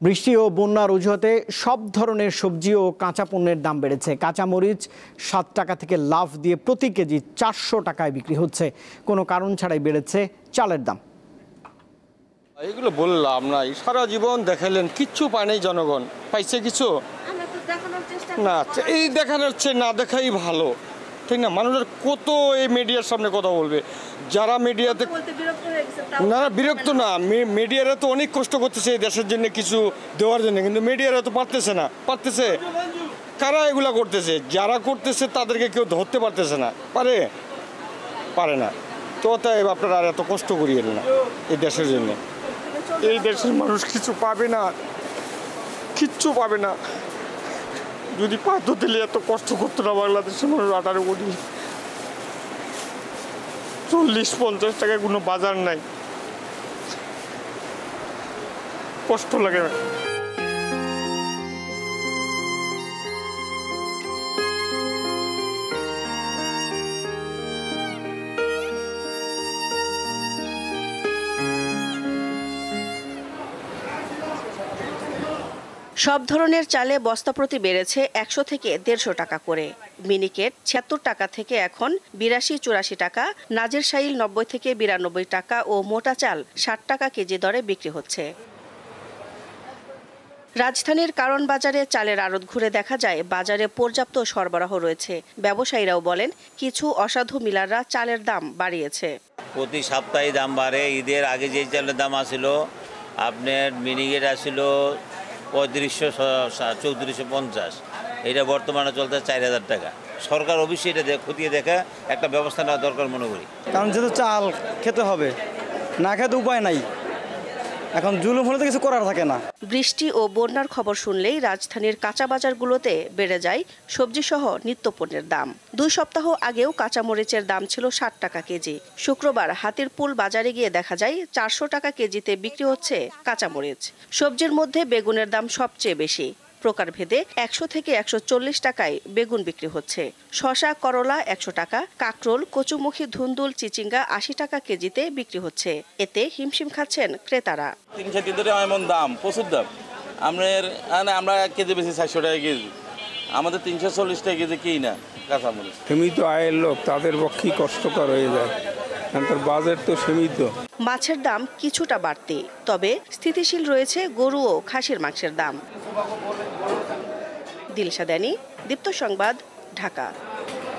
বৃষ্টি ও বন্যার অজুহাতে সব ধরনের সবজি ও কাঁচা পণ্যের দাম বেড়েছে। কাঁচামরিচ 7 টাকা থেকে লাফ দিয়ে প্রতি কেজি 400 টাকায় বিক্রি হচ্ছে। কোনো কারণ ছাড়াই বেড়েছে চালের দাম। এগুলো বললাম না, সারা জীবন দেখালেন, কিচ্ছু পায় নাই জনগণ। পাইছে কিছু না, এই দেখানোর চেয়ে না দেখাই ভালো, ঠিক না? মানুষের কত এই মিডিয়ার সামনে কথা বলবে, যারা মিডিয়াতে না বিরক্ত না, মিডিয়ারা তো অনেক কষ্ট করতেছে এই দেশের জন্য কিছু দেওয়ার জন্য, কিন্তু মিডিয়ারা তো পারতেছে কারা এগুলা করতেছে? যারা করতেছে তাদেরকে কেউ ধরতে পারতেছে না, পারে না। তো তাই আপনারা আর এত কষ্ট করিয়েন না এই দেশের জন্য। এই দেশের মানুষ কিছু পাবে না, কিচ্ছু পাবে না। যদি পাত দিলে এত কষ্ট করতো না বাংলাদেশের মানুষ। 18 কোটি 40-50 টাকায় কোনো বাজার নাই, কষ্ট লাগে না। সব ধরনের চালে বস্তা প্রতি বেড়েছে 100 থেকে 150 টাকা করে। মিনিকেট 76 টাকা থেকে এখন 82-84 টাকা, নাজের শাইল 90 থেকে 92 টাকা ও মোটা চাল 60 টাকা কেজি দরে বিক্রি হচ্ছে। রাজধানীর কারণ বাজারে চালের আড়ত ঘুরে দেখা যায় বাজারে পর্যাপ্ত সরবরাহ রয়েছে। ব্যবসায়ীরাও বলেন কিছু অসাধু মিলাররা চালের দাম বাড়িয়েছে। প্রতি সপ্তাহে দাম বাড়ে। ঈদের আগে যে চালের দাম আসছিল আপনার মিনিকেট আসছিল 3500-3450, এটা বর্তমানে চলতে 4000 টাকা। সরকার অবশ্যই এটা খতিয়ে দেখা একটা ব্যবস্থা নেওয়া দরকার মনে করি। কারণ যেহেতু চাল খেতে হবে, না খেতে উপায় নাই, এখন জুলুম হলে তো কিছু করার থাকে না। বৃষ্টি ও বন্যার খবর শুনলেই রাজধানীর কাঁচা বাজারগুলোতে বেড়ে যায় সবজিসহ নিত্যপণ্যের দাম। 2 সপ্তাহ আগেও কাঁচামরিচের দাম ছিল 60 টাকা কেজি। শুক্রবার হাতিরপুল বাজারে গিয়ে দেখা যায় 400 টাকা কেজিতে বিক্রি হচ্ছে কাঁচামরিচ। সবজির মধ্যে বেগুনের দাম সবচেয়ে বেশি। প্রকারভেদে 100 থেকে 140 টাকায় বেগুন বিক্রি হচ্ছে। শসা, করলা 100 টাকা, কাকরোল, কচুমুখী, ধুন্দুল, চিচিঙ্গা 80 টাকা কেজিতে বিক্রি হচ্ছে। এতে হিমশিম খাচ্ছেন ক্রেতারা। 3 দিন ধরে এমন দাম, প্রচুর দাম। আমরা 1 কেজি বেশি 400 টাকা কেজি, আমাদের 340 টাকা কেজি কিই না কাঁচামরিচ। সীমিত আয়ের লোক, তাদের পক্ষেই কষ্টকর হয়ে যায়, কারণ বাজেট তো সীমিত। মাছের দাম কিছুটা বাড়তি, তবে স্থিতিশীল রয়েছে গরু ও খাসির মাংসের দাম। দিলশা দানি, দীপ্ত সংবাদ, ঢাকা।